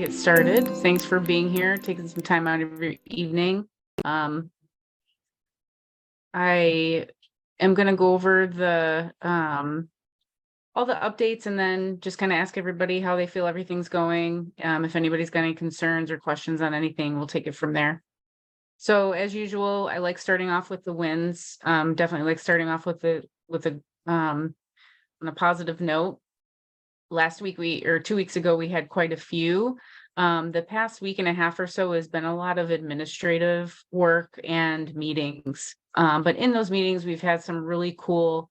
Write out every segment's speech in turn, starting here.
get started. Thanks for being here, taking some time out of your evening. I am going to go over the all the updates and then just kind of ask everybody how they feel everything's going. If anybody's got any concerns or questions on anything, we'll take it from there. So as usual, I like starting off with the wins. Definitely like starting off with on a positive note. Last week or 2 weeks ago, we had quite a few. The past week and a half or so has been a lot of administrative work and meetings. But in those meetings, we've had some really cool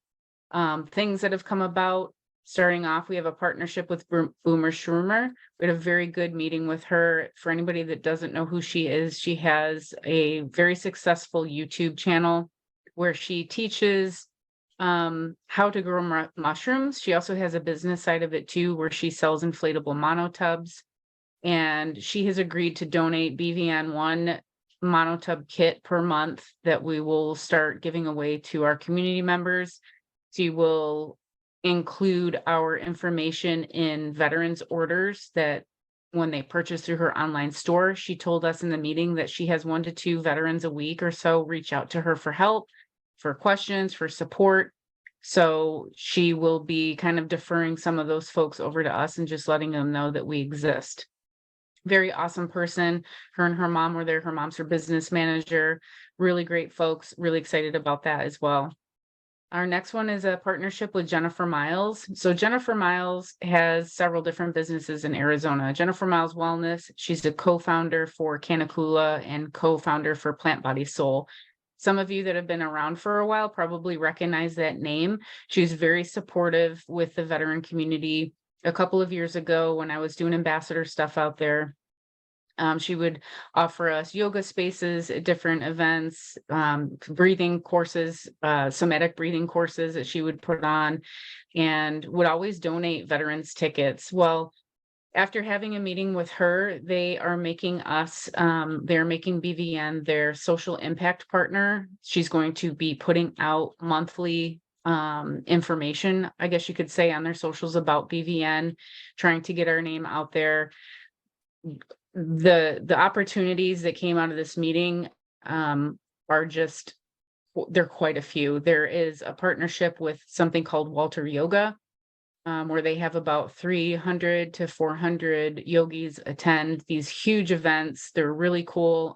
things that have come about. Starting off, we have a partnership with Boomer Schumer. We had a very good meeting with her. For anybody that doesn't know who she is, she has a very successful YouTube channel where she teaches how to grow mushrooms. She also has a business side of it too, where she sells inflatable monotubs. And she has agreed to donate BVN one monotub kit per month that we will start giving away to our community members. She will include our information in veterans orders that when they purchase through her online store. She told us in the meeting that she has 1 to 2 veterans a week or so reach out to her for help, for questions, for support. So she will be kind of deferring some of those folks over to us and just letting them know that we exist. Very awesome person. Her and her mom were there. Her mom's her business manager. Really great folks. Really excited about that as well. Our next one is a partnership with Jennifer Miles. So Jennifer Miles has several different businesses in Arizona. Jennifer Miles Wellness, she's a co-founder for Canacula and co-founder for Plant Body Soul. Some of you that have been around for a while probably recognize that name. She's very supportive with the veteran community. A couple of years ago, when I was doing ambassador stuff out there, she would offer us yoga spaces at different events, breathing courses, somatic breathing courses that she would put on, and would always donate veterans tickets. Well, after having a meeting with her, they are making us, they're making BVN their social impact partner. She's going to be putting out monthly information, I guess you could say, on their socials about BVN, trying to get our name out there. The opportunities that came out of this meeting are just, they're quite a few. There is a partnership with something called Walter Yoga, where they have about 300 to 400 yogis attend these huge events. They're really cool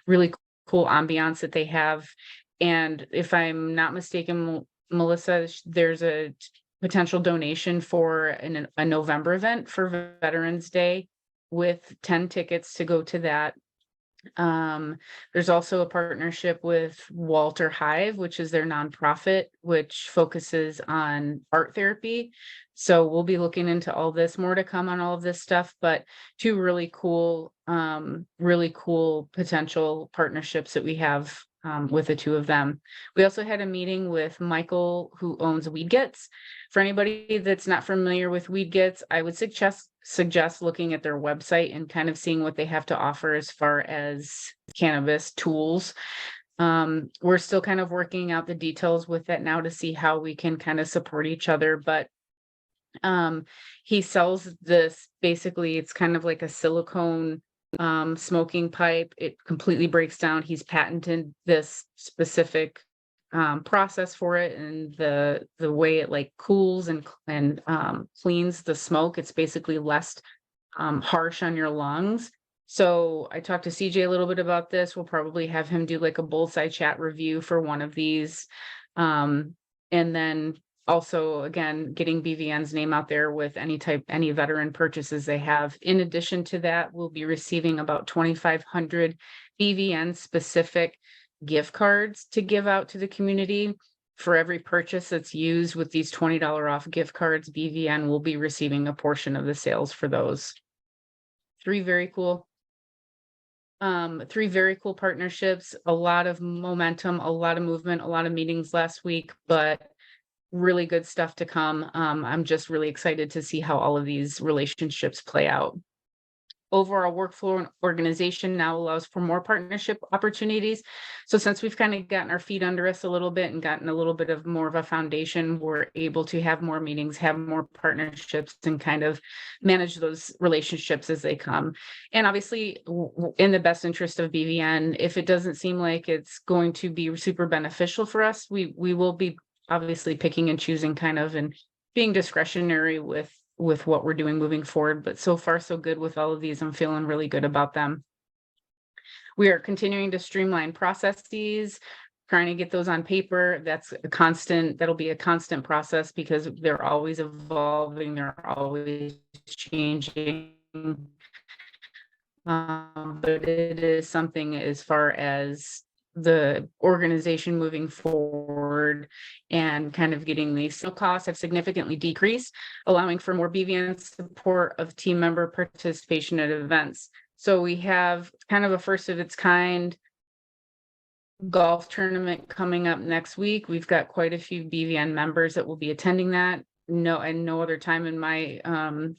ambiance that they have. And if I'm not mistaken, Melissa, there's a potential donation for a November event for Veterans Day with 10 tickets to go to that. There's also a partnership with Walter Hive, which is their nonprofit, which focuses on art therapy. So we'll be looking into all this, more to come on all of this stuff, but 2 really cool potential partnerships that we have with the 2 of them. We also had a meeting with Michael, who owns Weedgets. For anybody that's not familiar with Weedgets, I would suggest looking at their website and kind of seeing what they have to offer as far as cannabis tools. We're still kind of working out the details with that now to see how we can kind of support each other, but he sells this, basically it's kind of like a silicone smoking pipe. It completely breaks down. He's patented this specific process for it, and the way it like cools and cleans the smoke. It's basically less harsh on your lungs. So I talked to CJ a little bit about this. We'll probably have him do like a bullseye chat review for one of these, and then also, again, getting BVN's name out there with any veteran purchases they have. In addition to that, we'll be receiving about 2,500 BVN specific gift cards to give out to the community. For every purchase that's used with these $20 off gift cards, BVN will be receiving a portion of the sales for those. 3 very cool partnerships, a lot of momentum, a lot of movement, a lot of meetings last week, but really good stuff to come. I'm just really excited to see how all of these relationships play out. overall workflow and organization now allows for more partnership opportunities. So since we've kind of gotten our feet under us a little bit and gotten a little bit of more of a foundation, we're able to have more meetings, have more partnerships, and kind of manage those relationships as they come. And obviously, in the best interest of BVN, if it doesn't seem like it's going to be super beneficial for us, we will be obviously picking and choosing kind of and being discretionary with what we're doing moving forward. But so far, so good with all of these. I'm feeling really good about them. We are continuing to streamline processes, trying to get those on paper. That'll be a constant process because they're always evolving, they're always changing. But it is something as far as the organization moving forward and kind of getting these costs have significantly decreased, allowing for more BVN support of team member participation at events. So we have kind of a first of its kind golf tournament coming up next week. We've got quite a few BVN members that will be attending that. No other time in my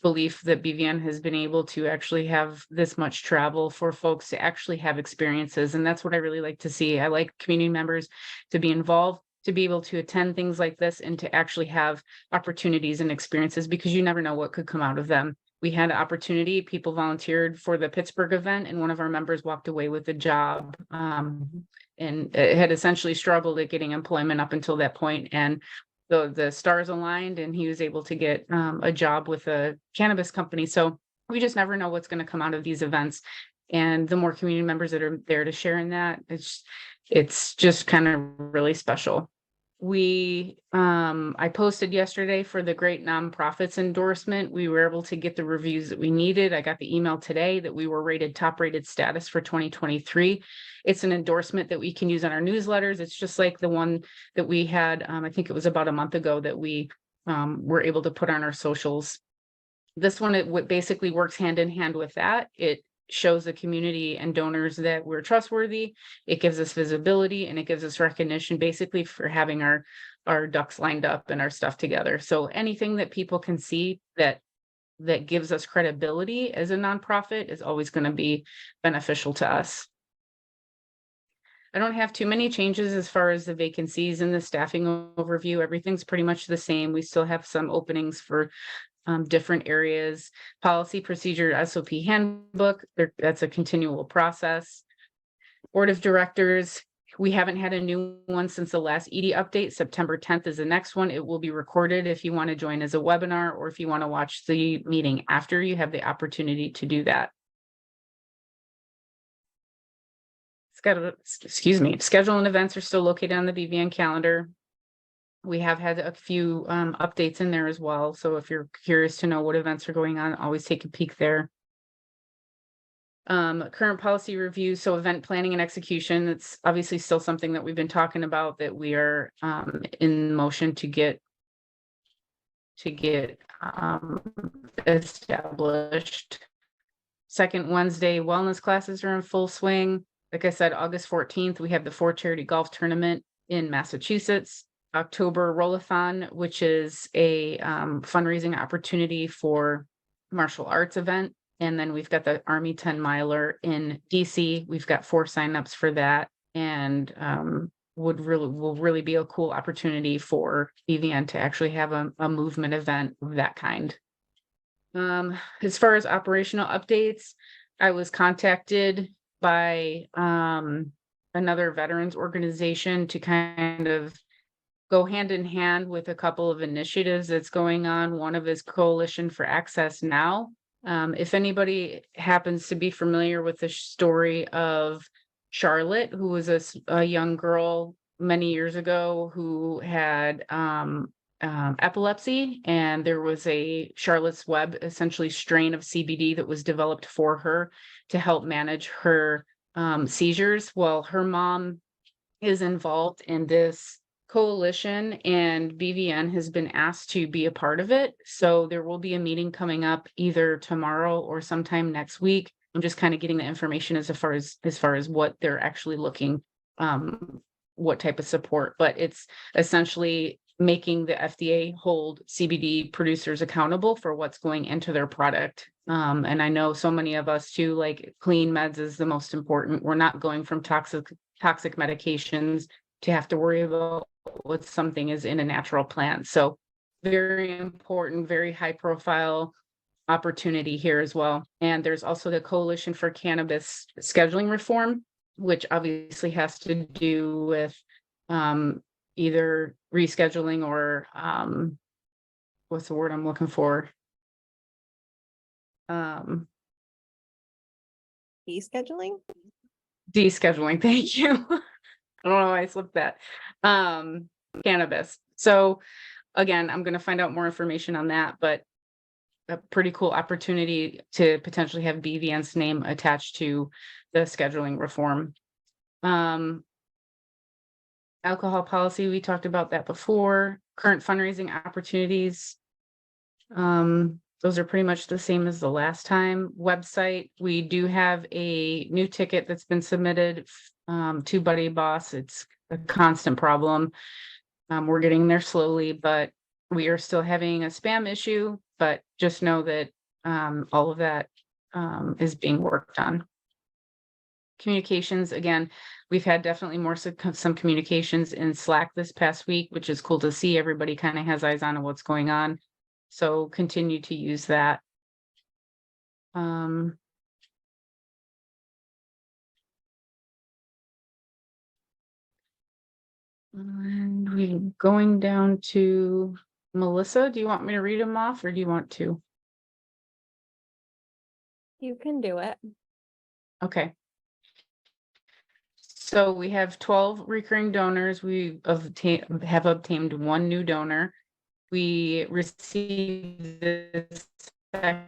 belief that BVN has been able to actually have this much travel for folks to actually have experiences. And that's what I really like to see. I like community members to be involved, to be able to attend things like this and to actually have opportunities and experiences, because you never know what could come out of them. We had an opportunity, people volunteered for the Pittsburgh event, and one of our members walked away with a job and had essentially struggled at getting employment up until that point. And the stars aligned and he was able to get a job with a cannabis company. So we just never know what's going to come out of these events. And the more community members that are there to share in that, it's just kind of really special. I posted yesterday for the Great Nonprofits endorsement. We were able to get the reviews that we needed. I got the email today that we were rated top rated status for 2023. It's an endorsement that we can use on our newsletters. It's just like the one that we had, I think it was about a month ago, that we were able to put on our socials. This one, it basically works hand in hand with that. It shows the community and donors that we're trustworthy. It gives us visibility and it gives us recognition basically for having our ducks lined up and our stuff together. So anything that people can see that gives us credibility as a nonprofit is always going to be beneficial to us. I don't have too many changes as far as the vacancies and the staffing overview. Everything's pretty much the same. We still have some openings for different areas. Policy, procedure, SOP handbook, that's a continual process. Board of directors, we haven't had a new one since the last ED update. September 10th is the next one. It will be recorded if you want to join as a webinar, or if you want to watch the meeting after, you have the opportunity to do that. Schedule and events are still located on the BVN calendar. We have had a few updates in there as well. So if you're curious to know what events are going on, always take a peek there. Current policy review. So event planning and execution, it's obviously still something that we've been talking about, that we are in motion to get established. Second Wednesday wellness classes are in full swing. Like I said, August 14th, we have the 4 charity golf tournament in Massachusetts. October Rollathon, which is a fundraising opportunity for martial arts event. And then we've got the Army 10 miler in DC. We've got 4 signups for that, and will really be a cool opportunity for BVN to actually have a movement event of that kind. As far as operational updates, I was contacted by another veterans organization to kind of go hand in hand with a couple of initiatives that's going on. One of is Coalition for Access Now. If anybody happens to be familiar with the story of Charlotte, who was a young girl many years ago who had epilepsy, and there was a Charlotte's Web, essentially strain of CBD that was developed for her to help manage her seizures. Well, her mom is involved in this coalition, and BVN has been asked to be a part of it. So there will be a meeting coming up either tomorrow or sometime next week. I'm just kind of getting the information as far as what they're actually looking, what type of support. But it's essentially making the FDA hold CBD producers accountable for what's going into their product. And I know so many of us too, like clean meds is the most important. We're not going from toxic medications to have to worry about what something is in a natural plant. So very important, very high profile opportunity here as well. And there's also the Coalition for Cannabis Scheduling Reform, which obviously has to do with either rescheduling or what's the word I'm looking for? Descheduling? Descheduling, thank you. I don't know why I slipped that. Cannabis. So again, I'm going to find out more information on that, but a pretty cool opportunity to potentially have BVN's name attached to the scheduling reform. Alcohol policy, we talked about that before. Current fundraising opportunities. Those are pretty much the same as the last time. Website, we do have a new ticket that's been submitted to Buddy Boss. It's a constant problem. We're getting there slowly, but we are still having a spam issue, but just know that all of that is being worked on. Communications, again, we've had definitely more some communications in Slack this past week, which is cool to see. Everybody kind of has eyes on what's going on. So continue to use that. And we're going down to Melissa. Do you want me to read them off or do you want to? You can do it. Okay. So we have 12 recurring donors. We have obtained one new donor. We received the second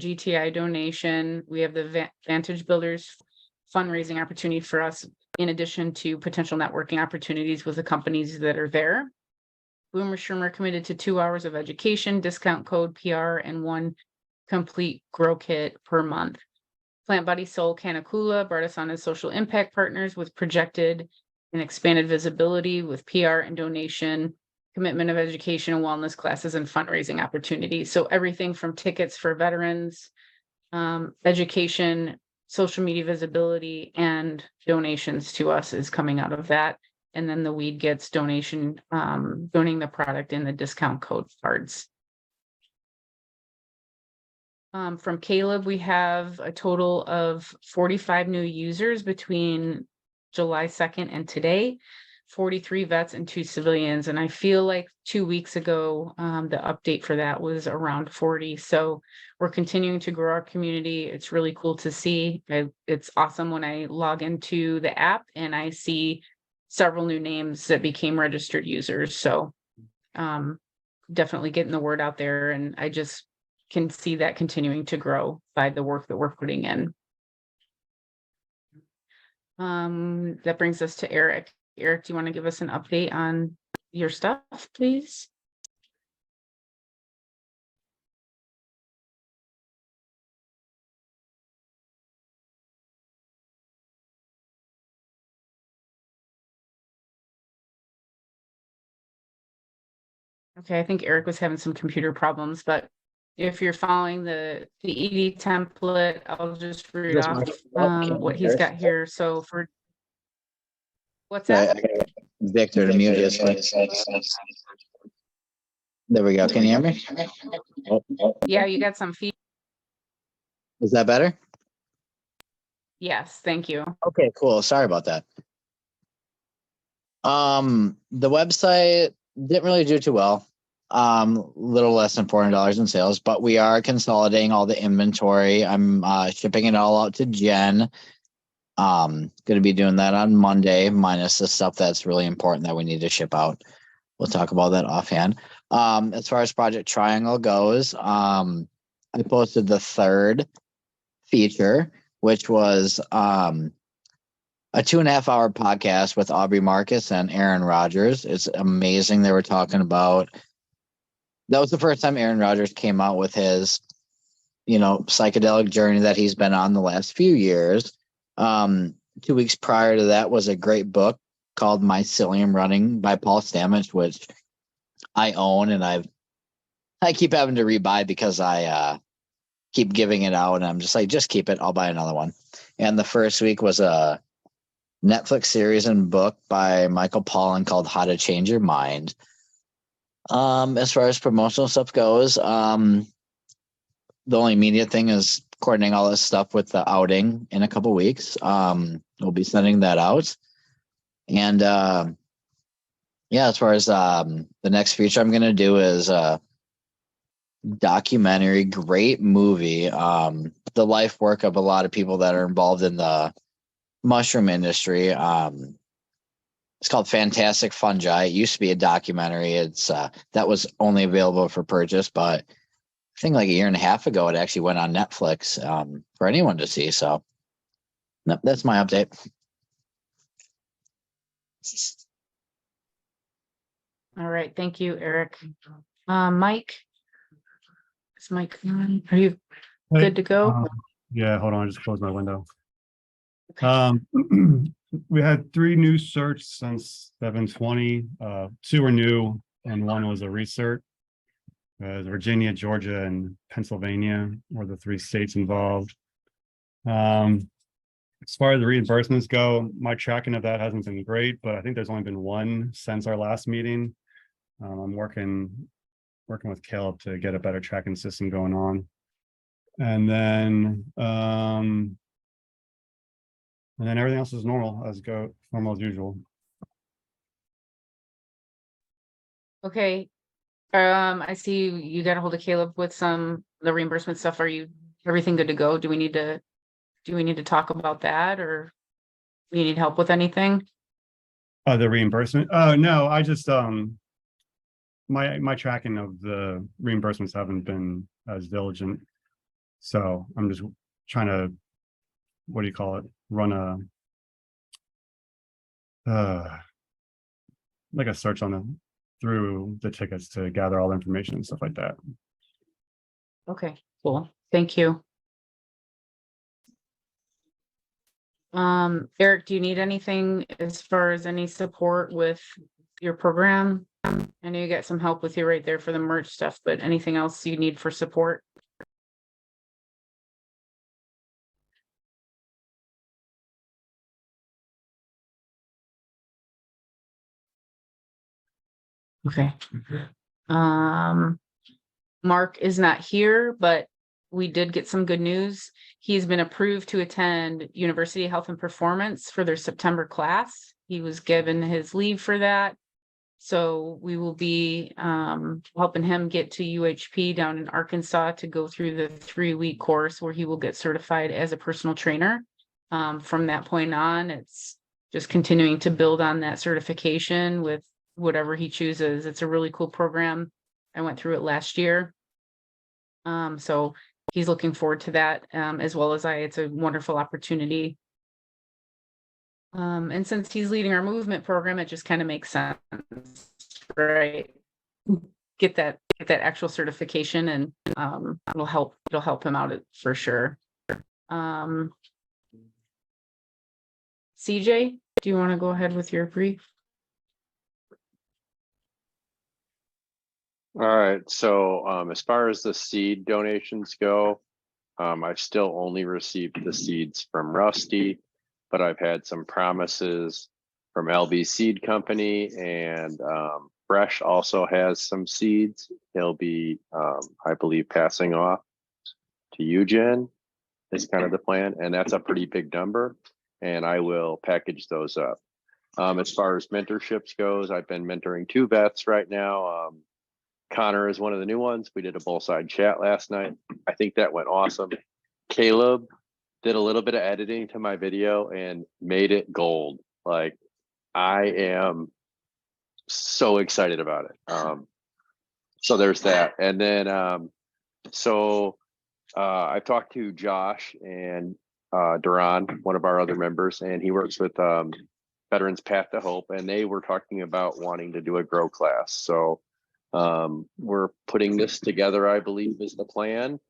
GTI donation. We have the Vantage Builders fundraising opportunity for us, in addition to potential networking opportunities with the companies that are there. Boomer Schumer committed to 2 hours of education, discount code PR, and 1 complete grow kit per month. Plant Body Soul Canacula brought us on as social impact partners with projected and expanded visibility with PR and donation, commitment of education and wellness classes and fundraising opportunities. So everything from tickets for veterans, education, social media visibility, and donations to us is coming out of that. And then the weed gets donating the product in the discount code cards. From Caleb, we have a total of 45 new users between July 2nd and today, 43 vets and 2 civilians. And I feel like 2 weeks ago, the update for that was around 40. So we're continuing to grow our community. It's really cool to see. It's awesome when I log into the app and I see several new names that became registered users. So definitely getting the word out there. And I just can see that continuing to grow by the work that we're putting in. That brings us to Eric. Eric, do you want to give us an update on your stuff, please? Okay, I think Eric was having some computer problems, but if you're following the ED template, I'll just read off what he's got here. So for what's that? Victor to mute his. There we go. Can you hear me? Yeah, you got some feedback. Is that better? Yes, thank you. Okay, cool. Sorry about that. The website didn't really do too well. Little less than $400 in sales, but we are consolidating all the inventory. I'm shipping it all out to Jen. Going to be doing that on Monday, minus the stuff that's really important that we need to ship out. We'll talk about that offhand. As far as Project Triangle goes, I posted the 3rd feature, which was a 2.5-hour podcast with Aubrey Marcus and Aaron Rodgers. It's amazing. They were talking about, that was the first time Aaron Rodgers came out with his, psychedelic journey that he's been on the last few years. 2 weeks prior to that was a great book called Mycelium Running by Paul Stamets, which I own, and I keep having to rebuy because I keep giving it out, and I'm just like, just keep it. I'll buy another one. And the first week was a Netflix series and book by Michael Pollan called How to Change Your Mind. As far as promotional stuff goes, the only immediate thing is coordinating all this stuff with the outing in a couple weeks. We'll be sending that out. And yeah, as far as the next feature I'm gonna do is documentary, great movie. The life work of a lot of people that are involved in the mushroom industry. It's called Fantastic Fungi. It used to be a documentary. It's that was only available for purchase, but I think like a year and a half ago, it actually went on Netflix for anyone to see. So no, that's my update. All right, thank you, Eric. Mike? Is Mike, are you Hey, good to go? Yeah, hold on, I just closed my window. Okay. We had 3 new certs since 7/20. 2 were new and 1 was a recert. Virginia, Georgia, and Pennsylvania were the 3 states involved. As far as the reimbursements go, my tracking of that hasn't been great, but I think there's only been 1 since our last meeting. I'm working with Caleb to get a better tracking system going on. And then everything else is normal as usual. Okay. I see you got a hold of Caleb with the reimbursement stuff. Are you everything good to go? Do we need to talk about that, or you need help with anything? The reimbursement? Oh, no, I just my tracking of the reimbursements haven't been as diligent. So I'm just trying to, what do you call it? Run like a search through the tickets to gather all the information and stuff like that. Okay, cool. Thank you. Eric, do you need anything as far as any support with your program? I know you got some help with you right there for the merch stuff, but anything else you need for support? Okay. Mark is not here, but we did get some good news. He's been approved to attend University Health and Performance for their September class. He was given his leave for that. So we will be helping him get to UHP down in Arkansas to go through the 3-week course where he will get certified as a personal trainer. From that point on, it's just continuing to build on that certification with whatever he chooses. It's a really cool program. I went through it last year. So he's looking forward to that, as well as I. It's a wonderful opportunity. And since he's leading our movement program, it just kind of makes sense, right? Get that actual certification, and it'll help him out for sure. CJ, do you want to go ahead with your brief? All right, so as far as the seed donations go, I've still only received the seeds from Rusty, but I've had some promises from LB Seed Company, and Fresh also has some seeds. He'll be, I believe, passing off to you, Jen, is kind of the plan, and that's a pretty big number, and I will package those up. As far as mentorships goes, I've been mentoring 2 vets right now. Connor is one of the new ones. We did a both side chat last night. I think that went awesome. Caleb did a little bit of editing to my video and made it gold. Like, I am so excited about it. So there's that. And then I talked to Josh and Duran, one of our other members, and he works with Veterans Path to Hope, and they were talking about wanting to do a grow class. So we're putting this together, I believe, is the plan.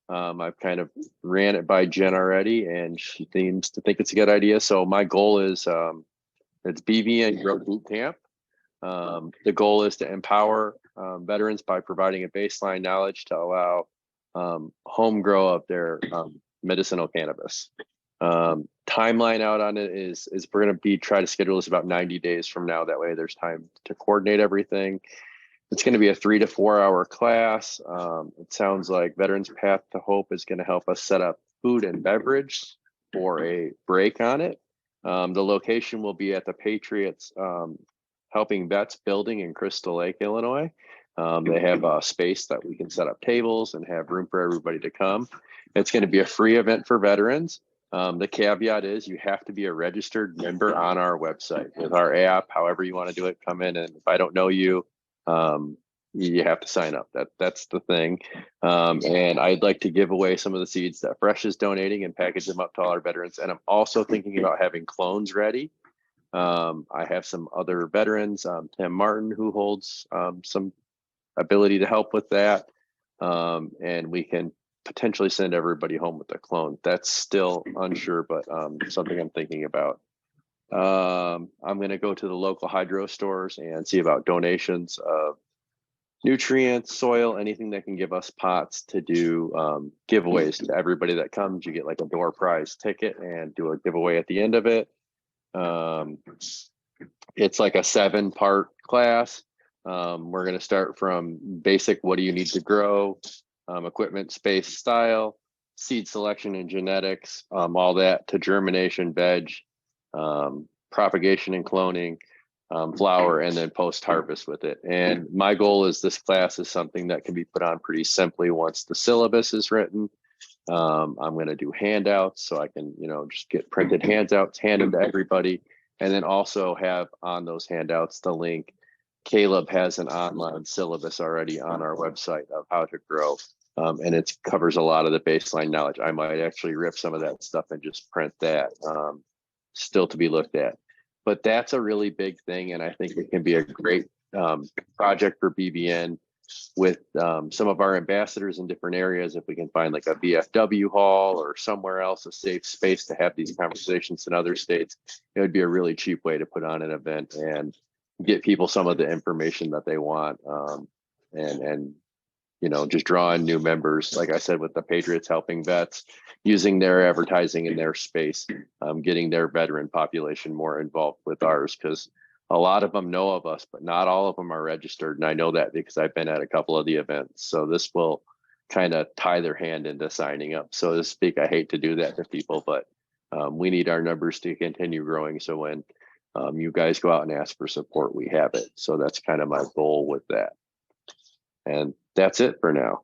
I've kind of ran it by Jen already, and she seems to think it's a good idea. So my goal is it's BVN Grow Boot Camp. The goal is to empower veterans by providing a baseline knowledge to allow home grow of their medicinal cannabis. Timeline out on it is we're going to try to schedule this about 90 days from now. That way there's time to coordinate everything. It's going to be a 3 to 4 hour class. It sounds like Veterans Path to Hope is going to help us set up food and beverage for a break on it. The location will be at the Patriots Helping Vets building in Crystal Lake, Illinois. They have a space that we can set up tables and have room for everybody to come. It's going to be a free event for veterans. The caveat is you have to be a registered member on our website with our app, however you want to do it, come in. And if I don't know you, you have to sign up. That's the thing. And I'd like to give away some of the seeds that Fresh is donating and package them up to all our veterans. And I'm also thinking about having clones ready. I have some other veterans, Tim Martin, who holds some ability to help with that. And we can potentially send everybody home with a clone. That's still unsure, but something I'm thinking about. I'm going to go to the local hydro stores and see about donations of nutrients, soil, anything that can give us pots to do giveaways to everybody that comes. You get like a door prize ticket and do a giveaway at the end of it. It's like a 7-part class. We're going to start from basic, what do you need to grow, equipment, space, style, seed selection and genetics, all that, to germination, veg, propagation and cloning, flower, and then post-harvest with it. And my goal is this class is something that can be put on pretty simply once the syllabus is written. I'm going to do handouts so I can, just get printed handouts, hand them to everybody, and then also have on those handouts the link. Caleb has an online syllabus already on our website of how to grow. And it covers a lot of the baseline knowledge. I might actually rip some of that stuff and just print that, still to be looked at. But that's a really big thing. And I think it can be a great project for BVN with some of our ambassadors in different areas. If we can find like a VFW hall or somewhere else, a safe space to have these conversations in other states, it would be a really cheap way to put on an event and get people some of the information that they want, and just draw in new members. Like I said, with the Patriots Helping Vets, using their advertising in their space, getting their veteran population more involved with ours, because a lot of them know of us, but not all of them are registered. And I know that because I've been at a couple of the events. So this will kind of tie their hand into signing up, so to speak. I hate to do that to people, but we need our numbers to continue growing. So when you guys go out and ask for support, we have it. So that's kind of my goal with that. And that's it for now.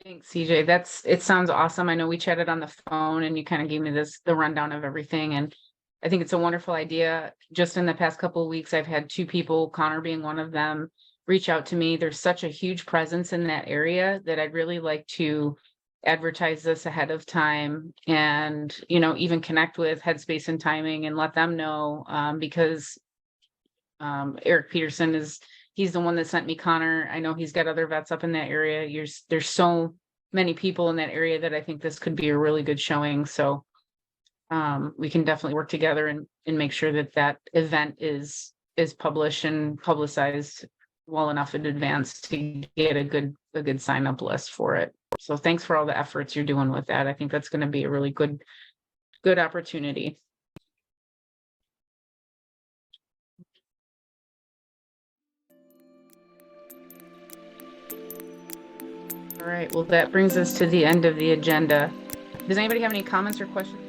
Thanks, CJ. It sounds awesome. I know we chatted on the phone and you kind of gave me the rundown of everything. And I think it's a wonderful idea. Just in the past couple of weeks, I've had 2 people, Connor being one of them, reach out to me. There's such a huge presence in that area that I'd really like to advertise this ahead of time and, even connect with Headspace and Timing and let them know, because Eric Peterson he's the one that sent me Connor. I know he's got other vets up in that area. There's so many people in that area that I think this could be a really good showing. So we can definitely work together and make sure that event is published and publicized well enough in advance to get a good sign up list for it. So thanks for all the efforts you're doing with that. I think that's going to be a really good opportunity. All right, well, that brings us to the end of the agenda. Does anybody have any comments or questions?